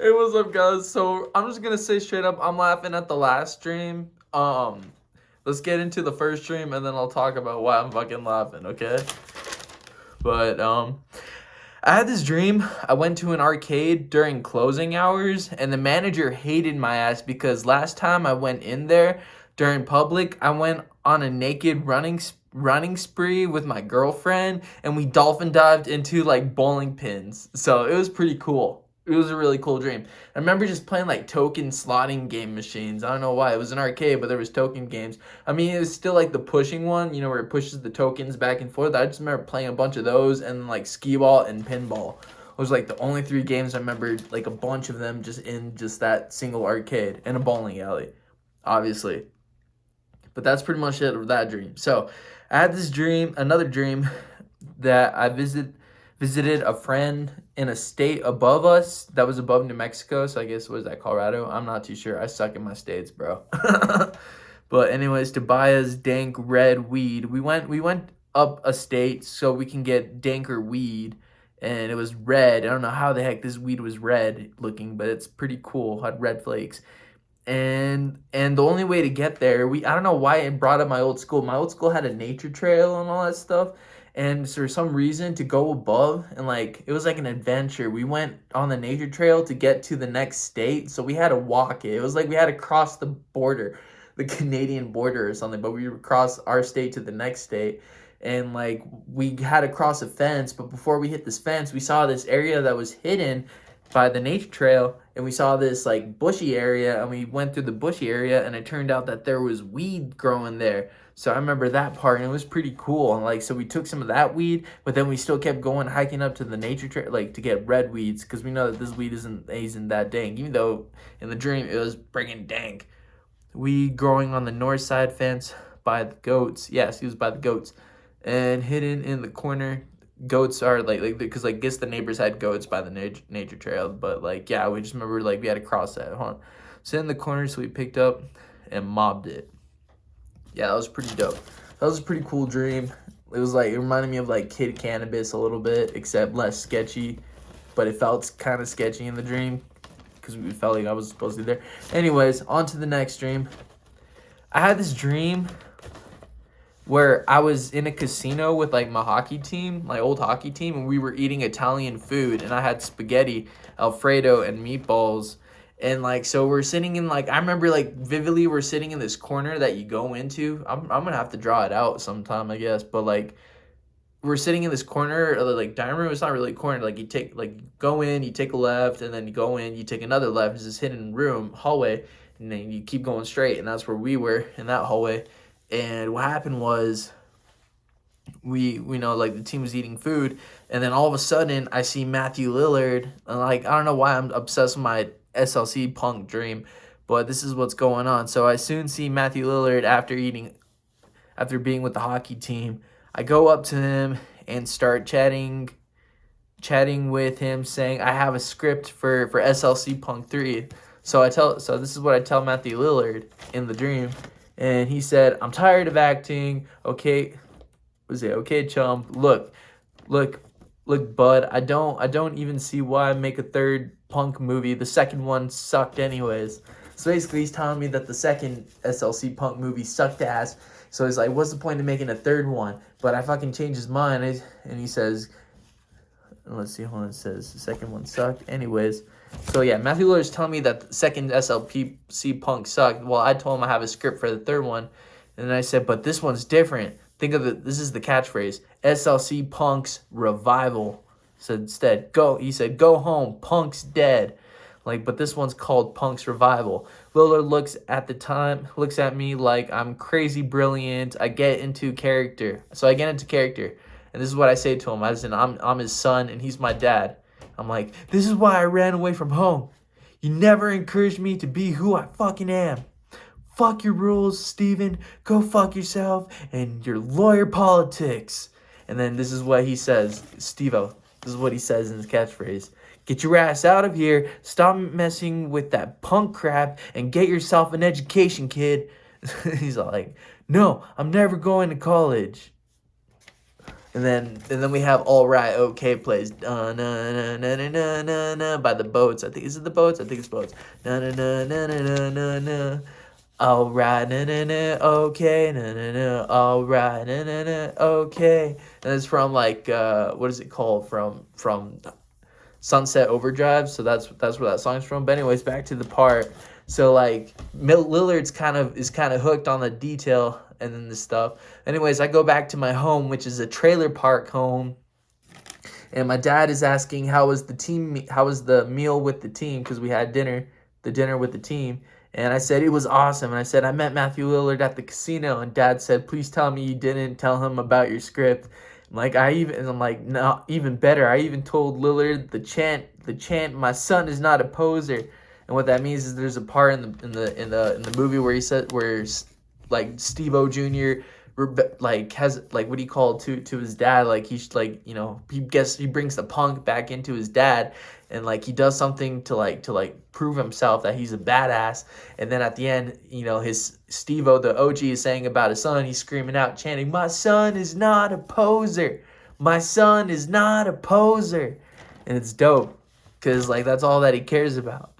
Hey, what's up, guys? So I'm just gonna say straight up, I'm laughing at the last stream. Let's get into the first stream, and then I'll talk about why I'm fucking laughing. Okay? But I had this dream. I went to an arcade during closing hours, and the manager hated my ass because last time I went in there during public, I went on a naked running spree with my girlfriend, and we dolphin dived into like bowling pins. So it was pretty cool. It was a really cool dream. I remember just playing like token slotting game machines. I don't know why. It was an arcade, but there was token games. I mean, it was still like the pushing one, where it pushes the tokens back and forth. I just remember playing a bunch of those, and like skee ball and pinball was like the only three games I remember, like a bunch of them just in just that single arcade and a bowling alley, obviously. But that's pretty much it of that dream. So I had this dream, another dream, that I visited a friend in a state above us that was above New Mexico. So I guess, what is that, Colorado? I'm not too sure. I suck in my states, bro. But anyways, to buy us dank red weed. We went up a state so we can get danker weed, and it was red. I don't know how the heck this weed was red looking, but it's pretty cool. Had red flakes. And the only way to get there, I don't know why it brought up my old school. My old school had a nature trail and all that stuff. And for some reason, to go above, and like it was like an adventure. We went on the nature trail to get to the next state, so we had to walk it. It was like we had to cross the border, the Canadian border or something. But we would cross our state to the next state, and like we had to cross a fence. But before we hit this fence, we saw this area that was hidden by the nature trail, and we saw this like bushy area, and we went through the bushy area, and it turned out that there was weed growing there. So I remember that part, and it was pretty cool. And like, so we took some of that weed, but then we still kept going hiking up to the nature trail, like to get red weeds, because we know that this weed isn't that dank, even though in the dream it was freaking dank. We growing on the north side fence by the goats. Yes, he was by the goats, and hidden in the corner. Goats are like because like guess the neighbors had goats by the nature trail, but like yeah, we just remember like we had to cross that, huh? So in the corner, so we picked up and mobbed it. Yeah, that was pretty dope. That was a pretty cool dream. It was like, it reminded me of like Kid Cannabis a little bit, except less sketchy, but it felt kind of sketchy in the dream because we felt like I was supposed to be there. Anyways, on to the next dream. I had this dream where I was in a casino with like my hockey team, my old hockey team, and we were eating Italian food, and I had spaghetti, Alfredo, and meatballs. And like, so we're sitting in like, I remember like vividly, we're sitting in this corner that you go into. I'm gonna have to draw it out sometime, I guess. But like, we're sitting in this corner of the like dining room. It's not really a corner. Like, you take, like, go in, you take a left, and then you go in, you take another left. It's this hidden room, hallway, and then you keep going straight, and that's where we were, in that hallway. And what happened was, we know like the team was eating food, and then all of a sudden I see Matthew Lillard, and like I don't know why I'm obsessed with my SLC Punk dream, but this is what's going on. So I soon see Matthew Lillard after being with the hockey team. I go up to him and start chatting with him, saying I have a script for SLC Punk 3. So this is what I tell Matthew Lillard in the dream. And he said, "I'm tired of acting. Okay, was it okay, chum? Look, bud. I don't even see why I make a third Punk movie. The second one sucked anyways." So basically, he's telling me that the second SLC Punk movie sucked ass. So he's like, "What's the point of making a third one?" But I fucking changed his mind, and he says, let's see, hold on, it says the second one sucked. Anyways, so yeah, Matthew Lillard's telling me that the second SLC Punk sucked. Well, I told him I have a script for the third one, and then I said, but this one's different. Think of it, this is the catchphrase, SLC Punk's revival. So instead, he said, go home, Punk's dead. Like, but this one's called Punk's revival. Lillard looks at me like I'm crazy brilliant. I get into character. So I get into character. And this is what I say to him. I said, I'm his son, and he's my dad. I'm like, this is why I ran away from home. You never encouraged me to be who I fucking am. Fuck your rules, Steven. Go fuck yourself and your lawyer politics. And then this is what he says, Steve-O. This is what he says in his catchphrase. Get your ass out of here. Stop messing with that punk crap and get yourself an education, kid. He's all like, no, I'm never going to college. and then we have All Right Okay plays na na na na na na na by the Boats. I think is it the Boats? I think it's Boats. Na na na na na na na na. All right, na na na, okay, na na na. All right, na na na, okay. And it's from like what is it called? From Sunset Overdrive. So that's where that song's from. But anyways, back to the part. So like Lillard's kind of hooked on the detail and then this stuff. Anyways, I go back to my home, which is a trailer park home. And my dad is asking how was the meal with the team, because we had the dinner with the team. And I said it was awesome. And I said I met Matthew Lillard at the casino. And Dad said, please tell me you didn't tell him about your script. I'm like, no, even better. I even told Lillard the chant. My son is not a poser. And what that means is there's a part in the movie where he said where like Steve-O Jr. like has like what do you call it to his dad, like he's like, you know, he brings the punk back into his dad, and like he does something to prove himself that he's a badass. And then at the end, you know, his Steve-O, the OG, is saying about his son, he's screaming out, chanting, my son is not a poser, my son is not a poser. And it's dope because like that's all that he cares about,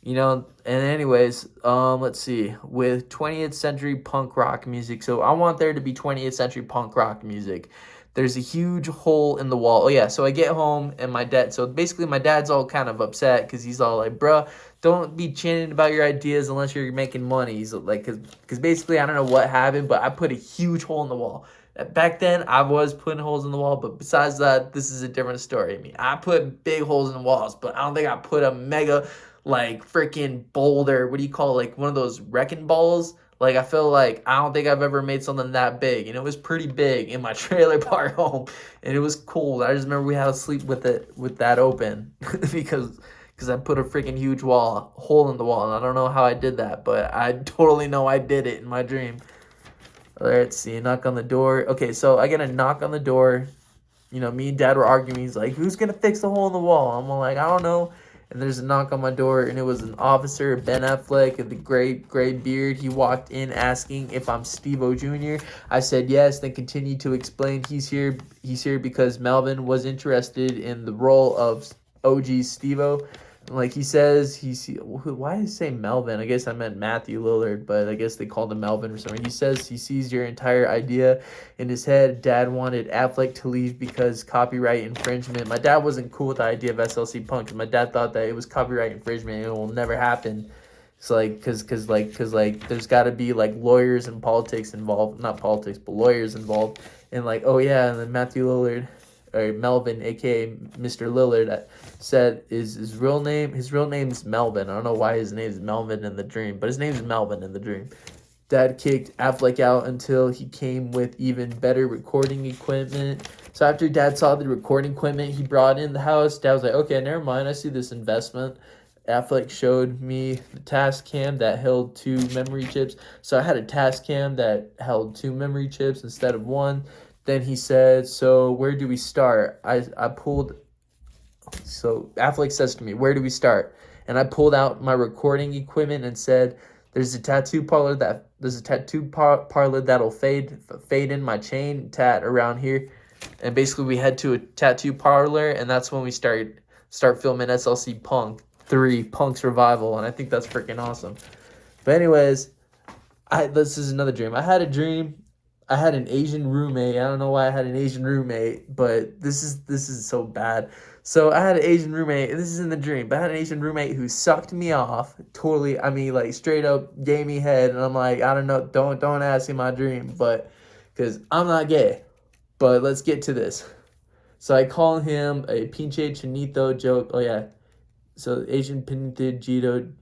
you know. And anyways, let's see, with 20th century punk rock music. So I want there to be 20th century punk rock music. There's a huge hole in the wall. Oh yeah, so I get home and my dad's all kind of upset because he's all like, bruh, don't be chanting about your ideas unless you're making money. He's like, because basically I don't know what happened, but I put a huge hole in the wall. Back then, I was putting holes in the wall, but besides that, this is a different story. I mean, I put big holes in the walls, but I don't think I put a mega, like, freaking boulder. What do you call it? Like, one of those wrecking balls? Like, I feel like I don't think I've ever made something that big. And it was pretty big in my trailer park home. And it was cold. I just remember we had to sleep with that open because I put a freaking huge hole in the wall. And I don't know how I did that, but I totally know I did it in my dream. Let's see, knock on the door. Okay, so I get a knock on the door. You know, me and Dad were arguing. He's like, who's going to fix the hole in the wall? I'm like, I don't know. And there's a knock on my door, and it was an officer, Ben Affleck, with the gray beard. He walked in asking if I'm Steve-O Jr. I said yes, then continued to explain he's here because Melvin was interested in the role of OG Steve-O. Like he says, why did he say Melvin? I guess I meant Matthew Lillard, but I guess they called him Melvin or something. He says he sees your entire idea in his head. Dad wanted Affleck to leave because copyright infringement. My dad wasn't cool with the idea of SLC Punk because my dad thought that it was copyright infringement and it will never happen. It's like, cause there's got to be like lawyers and politics involved, not politics, but lawyers involved. And like, oh yeah, and then Matthew Lillard, or Melvin, aka Mr. Lillard, said his real name is Melvin. I don't know why his name is Melvin in the dream, but his name is Melvin in the dream. Dad kicked Affleck out until he came with even better recording equipment. So after Dad saw the recording equipment he brought in the house, Dad was like, okay, never mind, I see this investment. Affleck showed me the Tascam that held 2 memory chips. So I had a Tascam that held 2 memory chips instead of 1. Then he said, so where do we start? So Affleck says to me, where do we start? And I pulled out my recording equipment and said, there's a tattoo parlor that'll fade in my chain tat around here. And basically we head to a tattoo parlor, and that's when we start filming SLC Punk 3, Punk's Revival, and I think that's freaking awesome. But anyways, this is another dream. I had a dream. I had an Asian roommate. I don't know why I had an Asian roommate, but this is so bad. So I had an Asian roommate, and this is in the dream, but I had an Asian roommate who sucked me off totally. I mean, like straight up gave me head, and I'm like, I don't know, don't ask in my dream, but because I'm not gay. But let's get to this. So I call him a pinche chinito joke. Oh yeah, so Asian pinche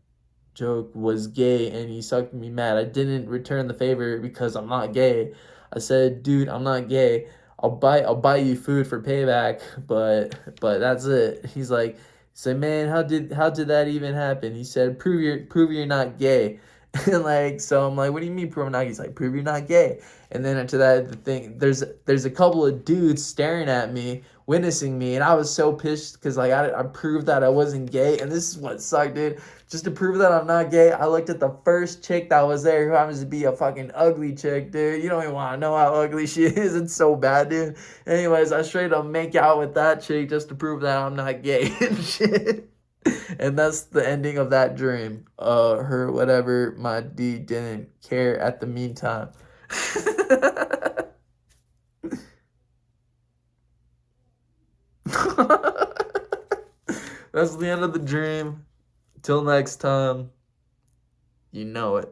joke was gay, and he sucked me mad. I didn't return the favor because I'm not gay. I said, dude, I'm not gay. I'll buy you food for payback, but that's it. He's like, man, how did that even happen? He said, prove you're not gay. And like, so I'm like, what do you mean prove I'm not gay? He's like, prove you're not gay. And then after that, the thing, there's a couple of dudes staring at me, witnessing me, and I was so pissed because like I proved that I wasn't gay, and this is what sucked, dude. Just to prove that I'm not gay, I looked at the first chick that was there, who happens to be a fucking ugly chick, dude. You don't even want to know how ugly she is. It's so bad, dude. Anyways, I straight up make out with that chick just to prove that I'm not gay and shit. And that's the ending of that dream. Her whatever, my D didn't care at the meantime. That's the end of the dream. Till next time, you know it.